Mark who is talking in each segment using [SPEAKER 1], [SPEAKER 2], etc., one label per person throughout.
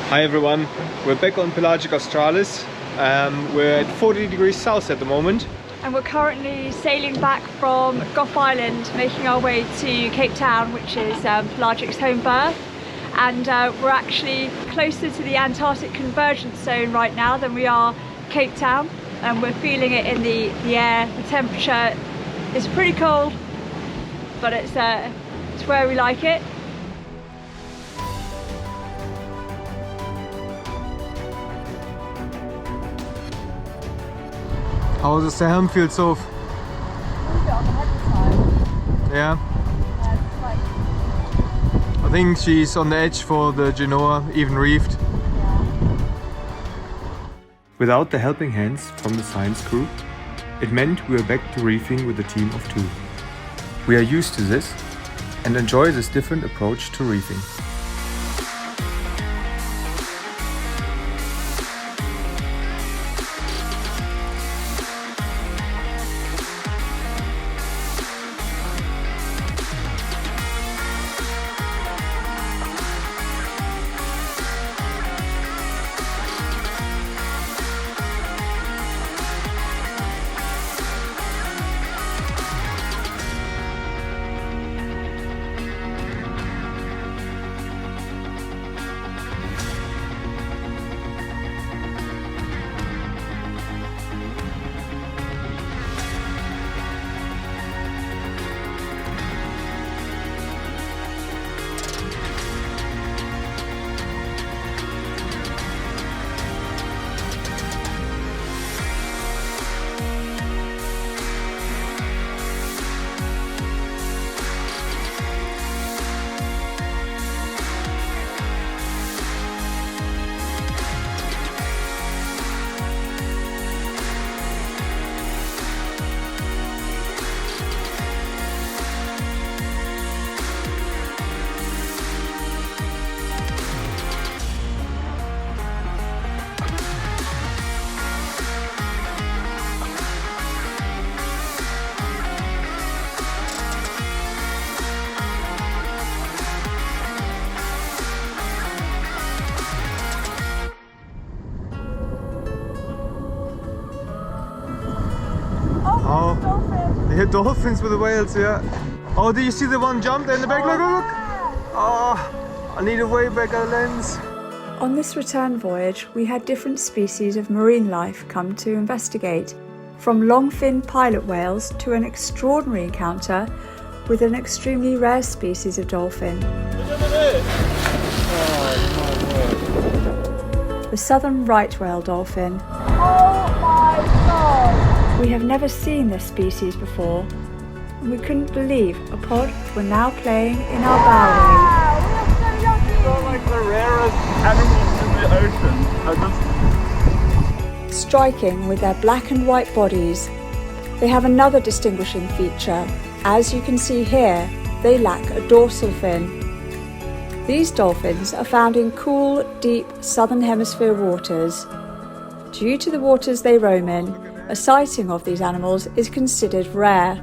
[SPEAKER 1] Hi everyone, we're back on Pelagic Australis. We're at 40 degrees south at the moment.
[SPEAKER 2] And we're currently sailing back from Gough Island, making our way to Cape Town, which is Pelagic's home berth. And we're actually closer to the Antarctic convergence zone right now than we are Cape Town. And we're feeling it in the air. The temperature is pretty cold, but it's where we like it.
[SPEAKER 1] How does the helm feel, Soph?
[SPEAKER 2] A little bit on the heavy side.
[SPEAKER 1] Yeah?
[SPEAKER 2] It's like...
[SPEAKER 1] I think she's on the edge for the Genoa, even reefed.
[SPEAKER 2] Yeah.
[SPEAKER 1] Without the helping hands from the science crew, it meant we were back to reefing with a team of 2. We are used to this and enjoy this different approach to reefing.
[SPEAKER 2] Oh, dolphins!
[SPEAKER 1] They hit dolphins with the whales, yeah. Oh, do you see the one jump there in the back? Look, look, look! Oh, I need a way better lens.
[SPEAKER 2] On this return voyage, we had different species of marine life come to investigate, from longfin pilot whales to an extraordinary encounter with an extremely rare species of dolphin. The southern right whale dolphin. Oh my god! We have never seen this species before, and we couldn't believe a pod were now playing in our bow wave. We are so lucky!
[SPEAKER 3] They're like the rarest animals in the ocean.
[SPEAKER 2] Striking with their black and white bodies, they have another distinguishing feature. As you can see here, they lack a dorsal fin. These dolphins are found in cool, deep southern hemisphere waters. Due to the waters they roam in, a sighting of these animals is considered rare.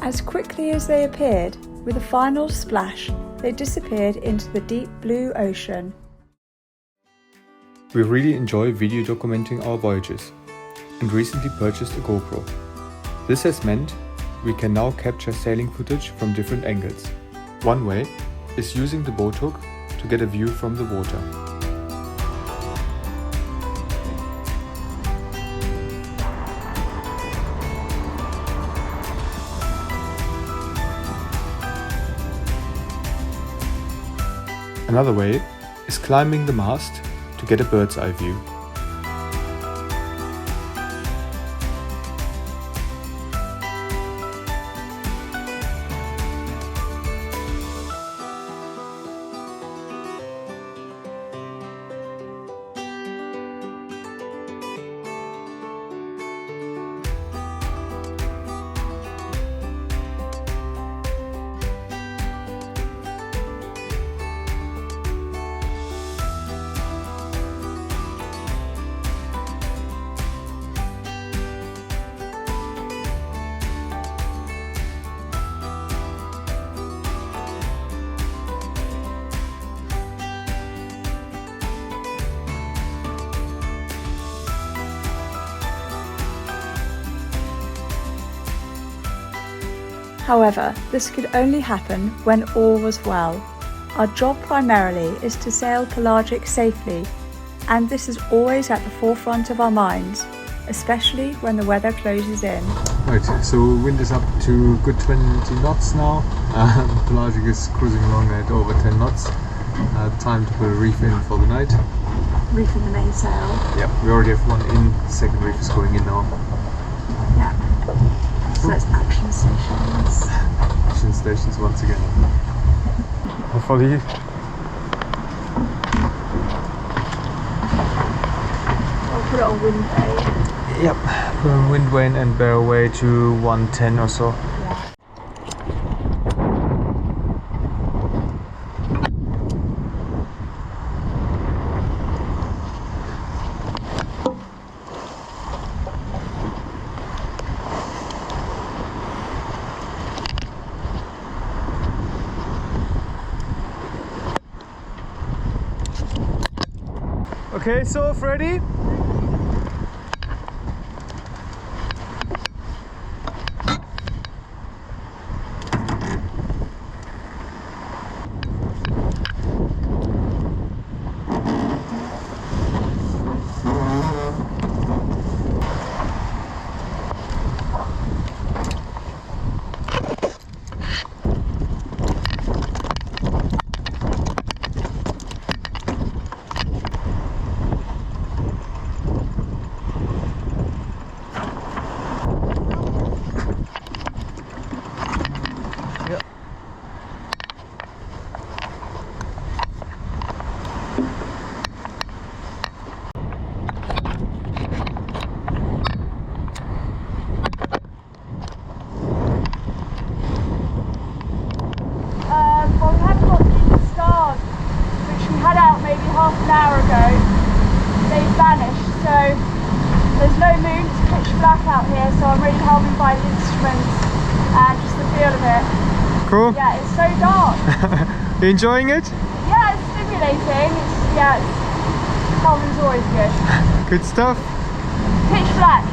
[SPEAKER 2] As quickly as they appeared, with a final splash, they disappeared into the deep blue ocean.
[SPEAKER 1] We really enjoy video documenting our voyages and recently purchased a GoPro. This has meant we can now capture sailing footage from different angles. One way is using the boat hook to get a view from the water. Another way is climbing the mast to get a bird's eye view.
[SPEAKER 2] However, this could only happen when all was well. Our job primarily is to sail Pelagic safely, and this is always at the forefront of our minds, especially when the weather closes in.
[SPEAKER 1] Right, so wind is up to good 20 knots now. Pelagic is cruising along at over 10 knots. Time to put a reef in for the night.
[SPEAKER 2] Reef in the mainsail.
[SPEAKER 1] Yeah, we already have one in. The second reef is going in now.
[SPEAKER 2] Yeah. So it's action stations.
[SPEAKER 1] Action stations once again. Hopefully.
[SPEAKER 2] I'll put it on wind way.
[SPEAKER 1] Yep, put on wind vane and bear away to 110 or so. Okay, so ready?
[SPEAKER 2] half an hour ago, they vanished, so there's no moon, it's pitch black out here, so I'm really helping by the instruments and just the feel of it.
[SPEAKER 1] Cool.
[SPEAKER 2] Yeah, it's so dark.
[SPEAKER 1] You enjoying it?
[SPEAKER 2] Yeah, it's stimulating. Calming's always good.
[SPEAKER 1] Good stuff.
[SPEAKER 2] Pitch black.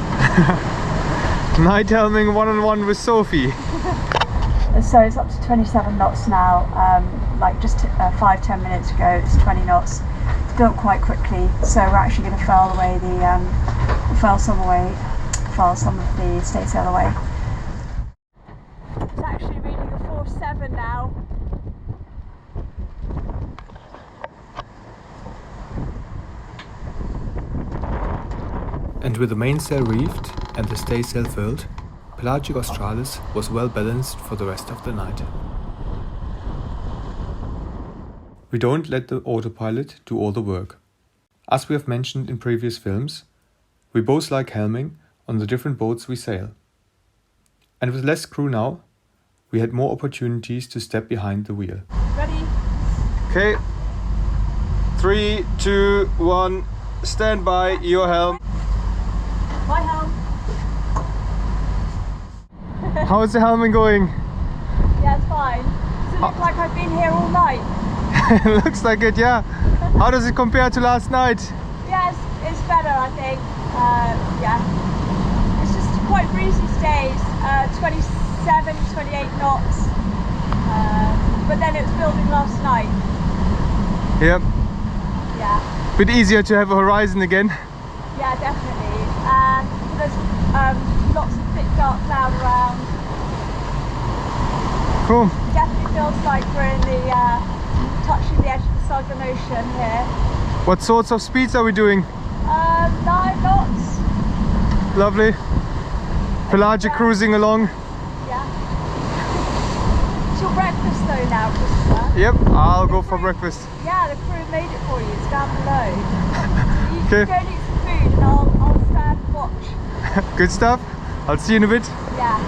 [SPEAKER 1] Night helming one-on-one with Sophie.
[SPEAKER 2] So it's up to 27 knots now, like just 5-10 minutes ago it's 20 knots. It's built quite quickly, so we're actually going to furl some of the staysail away. It's actually reading a 4.7 now.
[SPEAKER 1] And with the mainsail reefed and the staysail filled, Pelagic Australis was well balanced for the rest of the night. We don't let the autopilot do all the work. As we have mentioned in previous films, we both like helming on the different boats we sail. And with less crew now, we had more opportunities to step behind the wheel.
[SPEAKER 2] Ready?
[SPEAKER 1] Okay, 3, 2, 1, stand by, your helm.
[SPEAKER 2] My helm.
[SPEAKER 1] How's the helming going?
[SPEAKER 2] Yeah, it's fine. Does it look like I've been here all night?
[SPEAKER 1] Looks like it, yeah. How does it compare to last night?
[SPEAKER 2] Yeah, it's better, I think. Yeah. It's just quite breezy days, 27, 28 knots. But then it was building last night.
[SPEAKER 1] Yep.
[SPEAKER 2] Yeah.
[SPEAKER 1] Bit easier to have a horizon again.
[SPEAKER 2] Yeah, definitely. And there's lots of thick dark cloud around.
[SPEAKER 1] Cool.
[SPEAKER 2] It definitely feels like we're in the touching the edge of the Southern Ocean here.
[SPEAKER 1] What sorts of speeds are we doing?
[SPEAKER 2] 9 knots.
[SPEAKER 1] Lovely. Pelagic cruising along.
[SPEAKER 2] Yeah. It's your breakfast though now, Christopher.
[SPEAKER 1] Yep, I'll go for breakfast.
[SPEAKER 2] Yeah, the crew made it for you. It's down below. You
[SPEAKER 1] Okay.
[SPEAKER 2] can go and eat some food and I'll stand and watch.
[SPEAKER 1] Good stuff. I'll see you in a bit.
[SPEAKER 2] Yeah.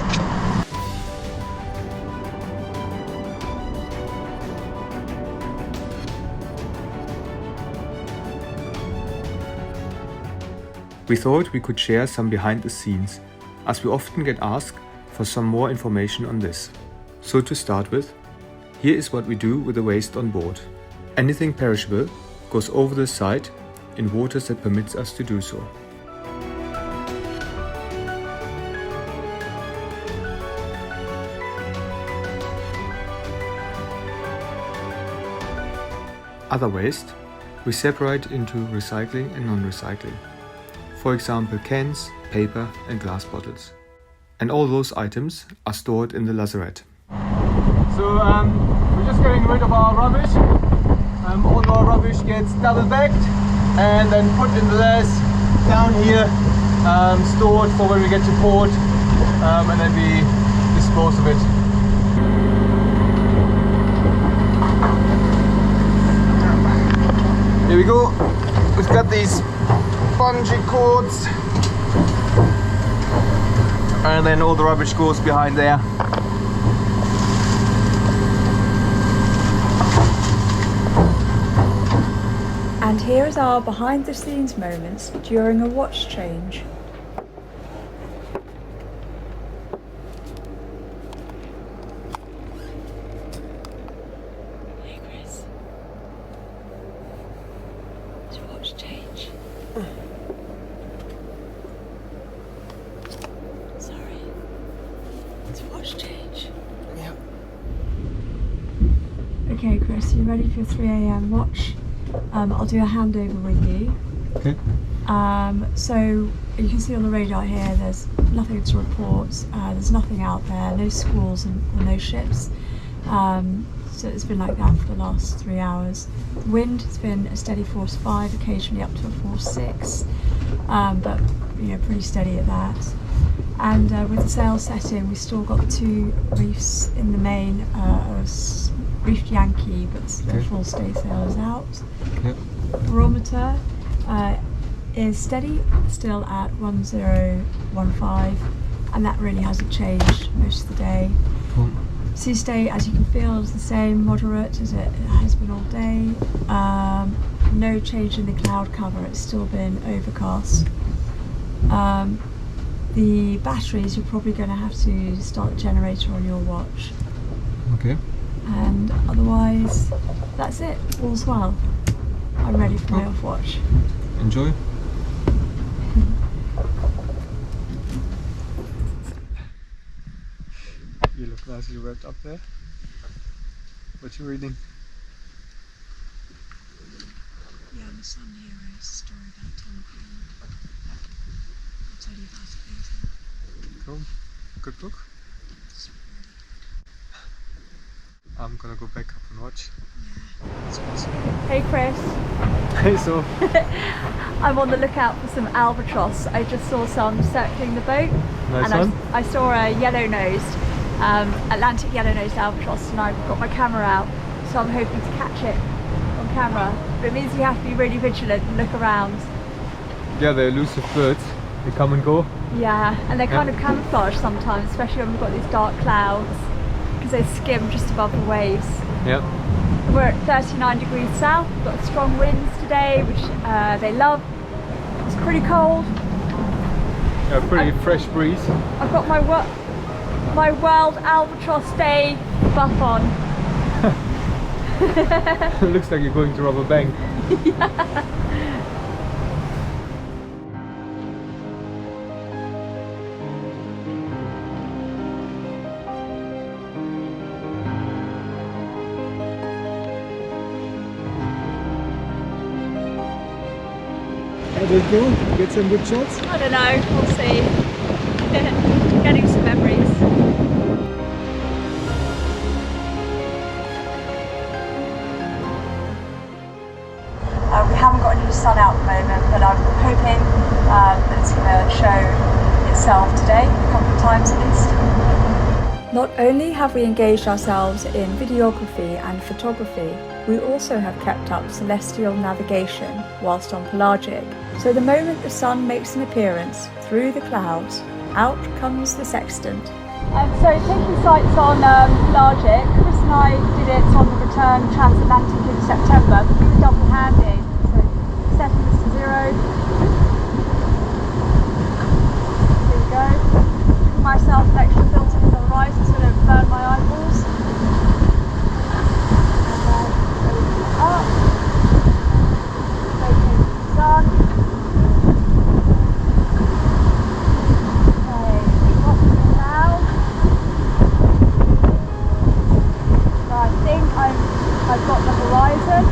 [SPEAKER 1] We thought we could share some behind the scenes, as we often get asked for some more information on this. So to start with, here is what we do with the waste on board. Anything perishable goes over the side in waters that permits us to do so. Other waste we separate into recycling and non-recycling. For example, cans, paper and glass bottles. And all those items are stored in the lazarette.
[SPEAKER 3] So we're just getting rid of our rubbish. All our rubbish gets double bagged and then put in the lads down here, stored for when we get to port, and then we dispose of it. Here we go. We've got these bungee cords, and then all the rubbish goes behind there.
[SPEAKER 2] And here is our behind the scenes moments during a watch change. Hey Chris, it's a watch change. Sorry, it's a watch change.
[SPEAKER 3] Yeah.
[SPEAKER 2] Okay Chris, you ready for your 3 AM watch? I'll do a handover with you.
[SPEAKER 3] Okay.
[SPEAKER 2] So you can see on the radar here there's nothing to report, there's nothing out there, no squalls or no ships. So it's been like that for the last 3 hours. The wind has been a steady force 5, occasionally up to a force 6, but pretty steady at that. And with the sail setting, we've still got 2 reefs in the main, Reef Yankee, but the full staysail is out.
[SPEAKER 3] Yep.
[SPEAKER 2] Barometer is steady, still at 1015, and that really hasn't changed most of the day.
[SPEAKER 3] Cool.
[SPEAKER 2] Sea state, as you can feel, is the same, moderate as it has been all day. No change in the cloud cover, it's still been overcast. The batteries, you're probably going to have to start the generator on your watch.
[SPEAKER 3] Okay.
[SPEAKER 2] And otherwise, that's it, all's well. I'm ready for my off watch.
[SPEAKER 3] Enjoy. You look nicely wrapped up there. What you reading?
[SPEAKER 2] Young Sun Heroes, story about Tom Green. I'll tell you about it later.
[SPEAKER 3] Cool. Good book. I'm gonna go back up and watch. That's awesome.
[SPEAKER 2] Hey Chris.
[SPEAKER 3] Hey, so.
[SPEAKER 2] I'm on the lookout for some albatross. I just saw some circling the boat.
[SPEAKER 3] Nice
[SPEAKER 2] and
[SPEAKER 3] one.
[SPEAKER 2] I saw a yellow-nosed, Atlantic yellow-nosed albatross, and I've got my camera out, so I'm hoping to catch it on camera. But it means you have to be really vigilant and look around.
[SPEAKER 3] Yeah, they're elusive birds. They come and go.
[SPEAKER 2] Yeah, and they're kind of camouflaged sometimes, especially when we've got these dark clouds, because they skim just above the waves.
[SPEAKER 3] Yep.
[SPEAKER 2] We're at 39 degrees south, we've got strong winds today, which they love. It's pretty cold.
[SPEAKER 3] Yeah, pretty fresh breeze.
[SPEAKER 2] I've got my World Albatross Day buff on.
[SPEAKER 3] Looks like you're going to rob a bank.
[SPEAKER 2] Yeah.
[SPEAKER 3] How did it go? Get some good shots?
[SPEAKER 2] I don't know, we'll see. Getting some memories. We haven't got any sun out at the moment, but I'm hoping that it's going to show itself today, a couple of times at least. Not only have we engaged ourselves in videography and photography, we also have kept up celestial navigation whilst on Pelagic. So the moment the sun makes an appearance through the clouds, out comes the sextant. So taking sights on Pelagic, Chris and I did it on the return transatlantic in September, but we were double-handed. So setting this to 0. Here we go. Give myself an extra filter for the horizon so I don't burn my eyeballs. Up, locating the sun. Okay, dropping down. So I think I've got the horizon.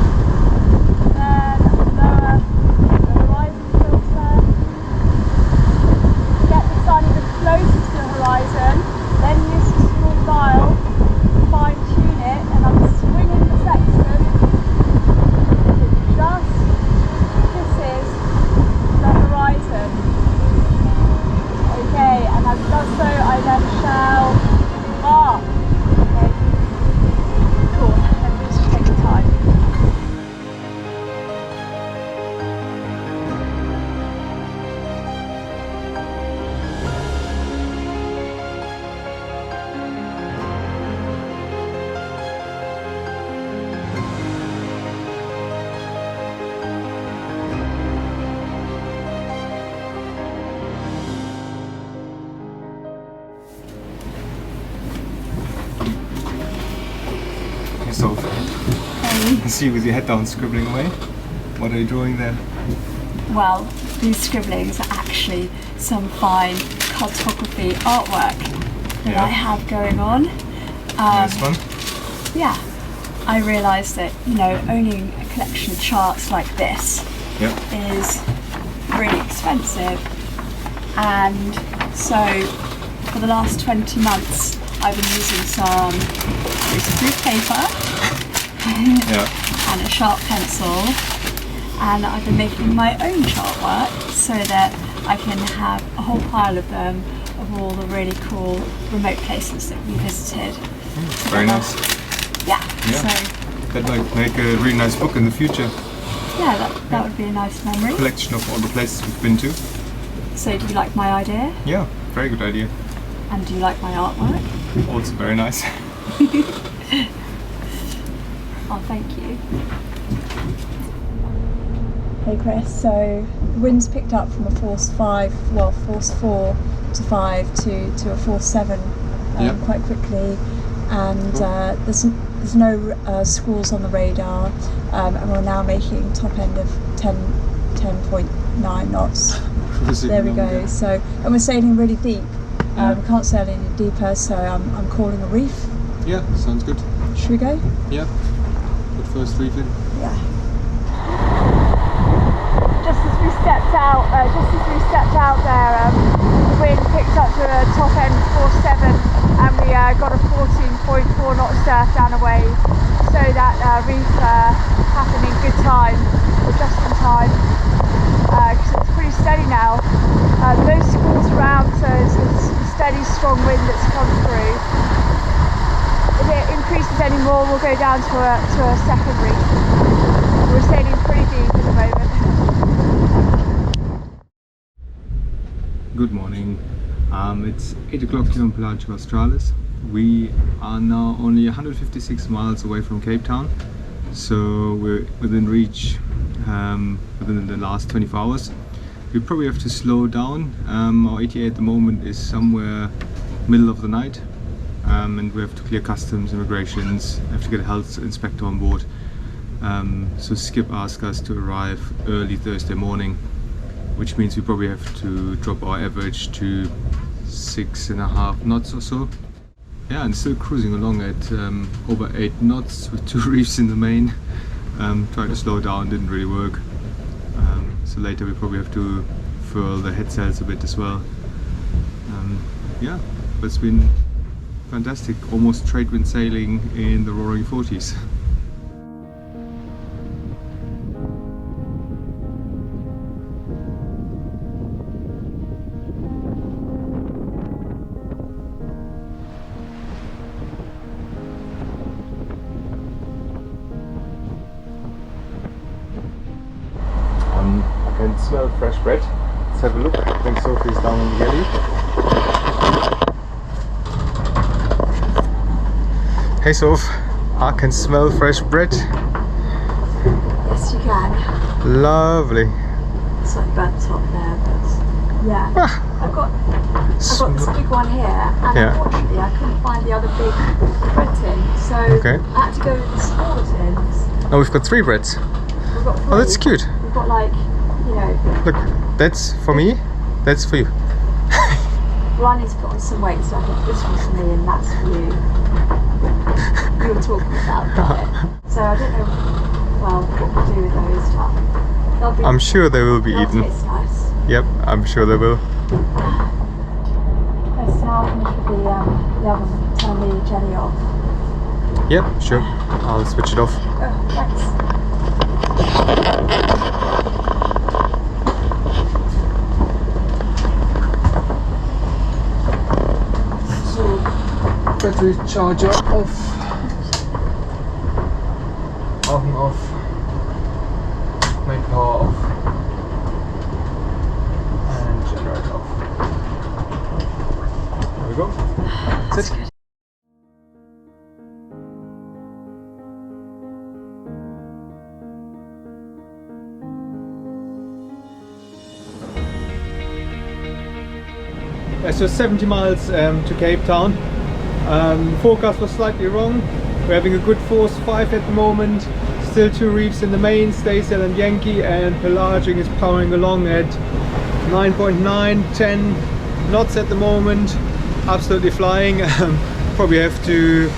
[SPEAKER 3] Sophie. I see you with your head down scribbling away. What are you drawing there?
[SPEAKER 2] Well, these scribblings are actually some fine cartography artwork that I have going on.
[SPEAKER 3] Nice one.
[SPEAKER 2] Yeah, I realised that, you know, owning a collection of charts like this is really expensive, and so for the last 20 months I've been using some greaseproof paper and a sharp pencil, and I've been making my own chart work so that I can have a whole pile of them of all the really cool remote places that we visited.
[SPEAKER 3] Very nice.
[SPEAKER 2] Yeah.
[SPEAKER 3] So that might make a really nice book in the future.
[SPEAKER 2] Yeah, that would be a nice memory.
[SPEAKER 3] Collection of all the places we've been to.
[SPEAKER 2] So do you like my idea?
[SPEAKER 3] Yeah, very good idea.
[SPEAKER 2] And do you like my artwork?
[SPEAKER 3] Also very nice.
[SPEAKER 2] Oh, thank you. Hey Chris, so the wind's picked up from a force 4 to 5 to a force 7 quite quickly, and there's no squalls on the radar, and we're now making top end of 10.9 knots. There we go. So, and we're sailing really deep. We can't sail any deeper, so I'm calling a reef.
[SPEAKER 3] Yeah, sounds good.
[SPEAKER 2] Should we go?
[SPEAKER 3] Yeah. Put first reef in.
[SPEAKER 2] Yeah. Just as we stepped out there, the wind picked up to a top end force 7, and we got a 14.4 knot surf down a wave, so that reef happened in good time, or just in time, because it's pretty steady now. No squalls around, so it's a steady, strong wind that's come through. If it increases any more, we'll go down to a second reef. We're sailing pretty deep at the moment.
[SPEAKER 3] Good morning. It's 8 o'clock here on Pelagic Australis. We are now only 156 miles away from Cape Town, so we're within reach within the last 24 hours. We probably have to slow down. Our ETA at the moment is somewhere middle of the night, and we have to clear customs, immigrations, have to get a health inspector on board. So Skip asked us to arrive early Thursday morning, which means we probably have to drop our average to 6.5 knots or so. Yeah, and still cruising along at over 8 knots with 2 reefs in the main. Tried to slow down, didn't really work. So later we probably have to furl the head sails a bit as well. Yeah, but it's been fantastic, almost trade wind sailing in the roaring 40s. I can smell fresh bread. Let's have a look. I think Sophie's down in the galley. Hey Soph, I can smell fresh bread.
[SPEAKER 2] Yes, you can.
[SPEAKER 3] Lovely.
[SPEAKER 2] It's like burnt top there, but yeah. I've got this big one here, and unfortunately I couldn't find the other big bread tin, so I had to go with the smaller tins.
[SPEAKER 3] Oh, we've got 3 breads.
[SPEAKER 2] We've got 3.
[SPEAKER 3] Oh, that's cute.
[SPEAKER 2] We've got, like, you know.
[SPEAKER 3] Look, that's for me, that's for you.
[SPEAKER 2] Well, I need to put on some weight, so I think this one's for me and that's for you. We were talking about diet, so I don't know, well, what we'll do with those.
[SPEAKER 3] I'm sure they will be eaten.
[SPEAKER 2] Taste nice.
[SPEAKER 3] Yep, I'm sure they will.
[SPEAKER 2] Okay, so now I'll finish with the oven, turn the jelly off.
[SPEAKER 3] Yep, sure. I'll switch it off.
[SPEAKER 2] Oh, thanks.
[SPEAKER 3] Battery charger off, oven off, main power off, and generator off. There we go. That's it. So 70 miles to Cape Town. Forecast was slightly wrong. We're having a good force 5 at the moment. Still 2 reefs in the main, Staysail and Yankee, and Pelagic is powering along at 9.9, 10 knots at the moment. Absolutely flying. Probably have to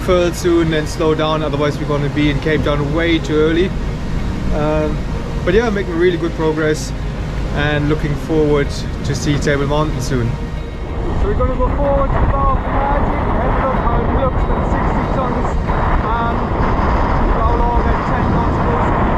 [SPEAKER 3] furl soon and slow down, otherwise we're going to be in Cape Town way too early. But yeah, making really good progress and looking forward to see Table Mountain soon. So we're going to go forward to Bow Pelagic, have a look how it looks at 60 tons, bow along at 10 knots full speed.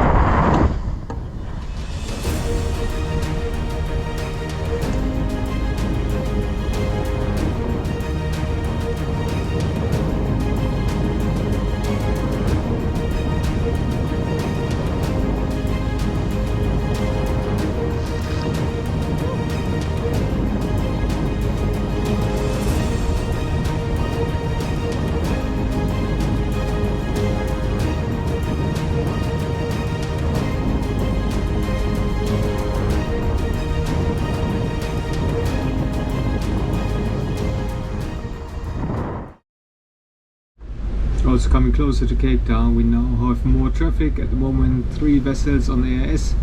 [SPEAKER 3] Also coming closer to Cape Town, we now have more traffic. At the moment 3 vessels on the AIS,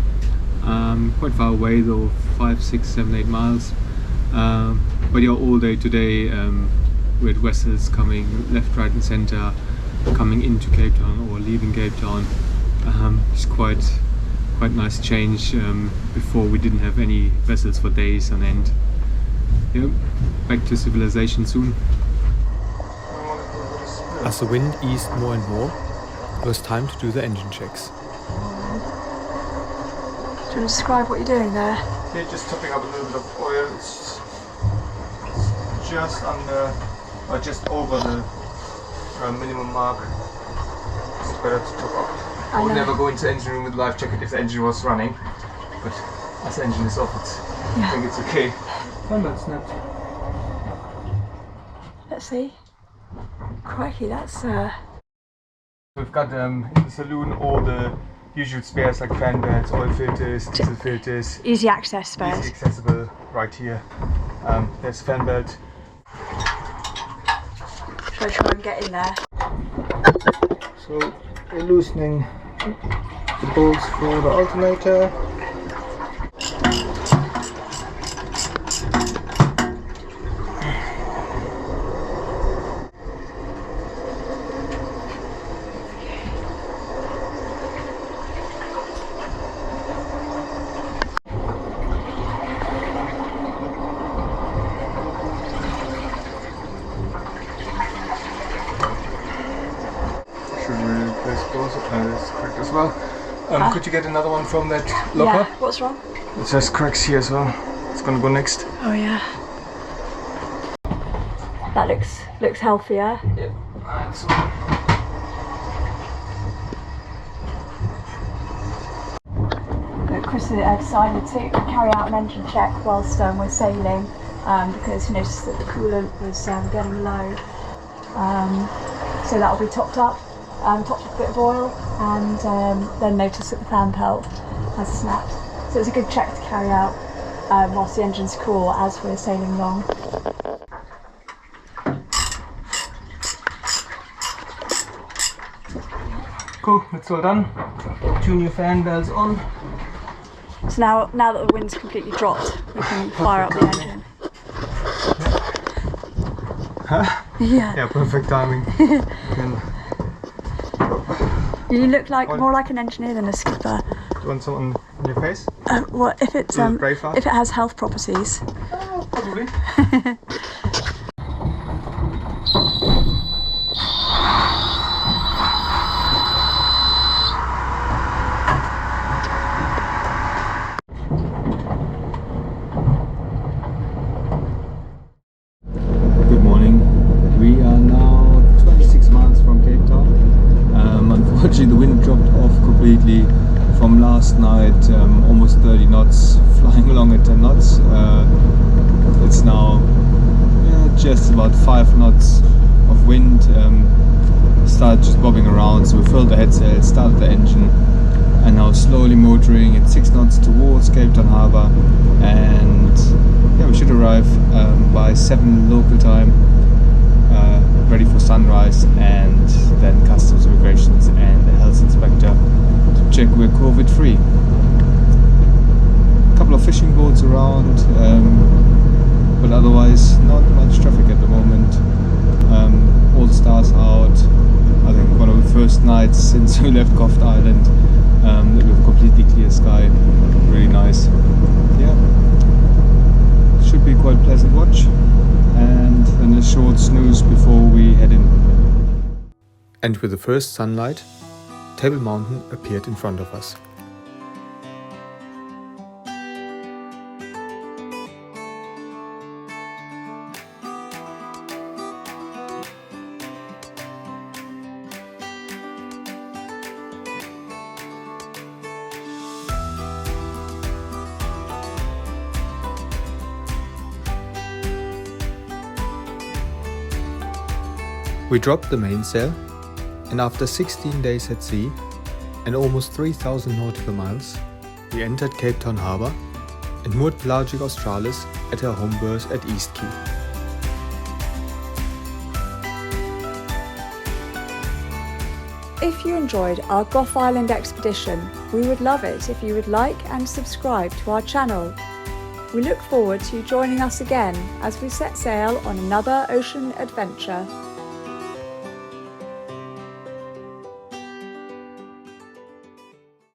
[SPEAKER 3] quite far away though, 5, 6, 7, 8 miles. But yeah, all day today with vessels coming left, right and centre, coming into Cape Town or leaving Cape Town. It's quite nice change. Before we didn't have any vessels for days on end. Yeah, back to civilization soon.
[SPEAKER 1] As the wind eased more and more, it was time to do the engine checks.
[SPEAKER 2] Do you want to describe what you're doing there?
[SPEAKER 3] Yeah, just topping up a little bit of oil. It's just under, or just over the minimum mark. It's better to top up. I would never go into the engine room with life jacket if the engine was running, but as the engine is off, I think it's okay. One that snapped.
[SPEAKER 2] Let's see. Crikey, that's
[SPEAKER 3] We've got in the saloon all the usual spares like fan belts, oil filters, diesel filters.
[SPEAKER 2] easy access spares.
[SPEAKER 3] Easy accessible right here. There's fan belt.
[SPEAKER 2] Should I try and get in there?
[SPEAKER 3] So we're loosening the bolts for the alternator. As well. Could you get another one from that locker?
[SPEAKER 2] Yeah, what's wrong?
[SPEAKER 3] It says cracks here as well. It's gonna go next.
[SPEAKER 2] Oh yeah. That looks healthier.
[SPEAKER 3] Yep.
[SPEAKER 2] Chris decided to carry out an engine check whilst we're sailing because he noticed that the coolant was getting low. So that'll be topped up with a bit of oil, and then noticed that the fan belt has snapped. So it's a good check to carry out whilst the engine's cool as we're sailing along.
[SPEAKER 3] Cool, that's all done. 2 new fan belts on.
[SPEAKER 2] So now that the wind's completely dropped, we can fire up the engine.
[SPEAKER 3] Huh?
[SPEAKER 2] Yeah.
[SPEAKER 3] Yeah, perfect timing.
[SPEAKER 2] You look like more like an engineer than a skipper.
[SPEAKER 3] Do you want some on your face?
[SPEAKER 2] What if it's if it has health properties?
[SPEAKER 3] Probably. Good morning. We are now 26 miles from Cape Town. Unfortunately, the wind dropped off completely from last night, almost 30 knots, flying along at 10 knots. It's now just about 5 knots of wind. Started just bobbing around, so we filled the head sail, started the engine, and now slowly motoring at 6 knots towards Cape Town Harbour. And yeah, we should arrive by 7 local time, ready for sunrise, and then check we're COVID free. A couple of fishing boats around, but otherwise not much traffic at the moment. All the stars out. I think one of the first nights since we left Gough Island with a completely clear sky. Really nice. Yeah, should be quite a pleasant watch, and then a short snooze before we head in.
[SPEAKER 1] And with the first sunlight, Table Mountain appeared in front of us. We dropped the mainsail, and after 16 days at sea and almost 3,000 nautical miles, we entered Cape Town Harbour and moored Pelagic Australis at her home berth at East Quay.
[SPEAKER 2] If you enjoyed our Gough Island expedition, we would love it if you would like and subscribe to our channel. We look forward to you joining us again as we set sail on another ocean adventure.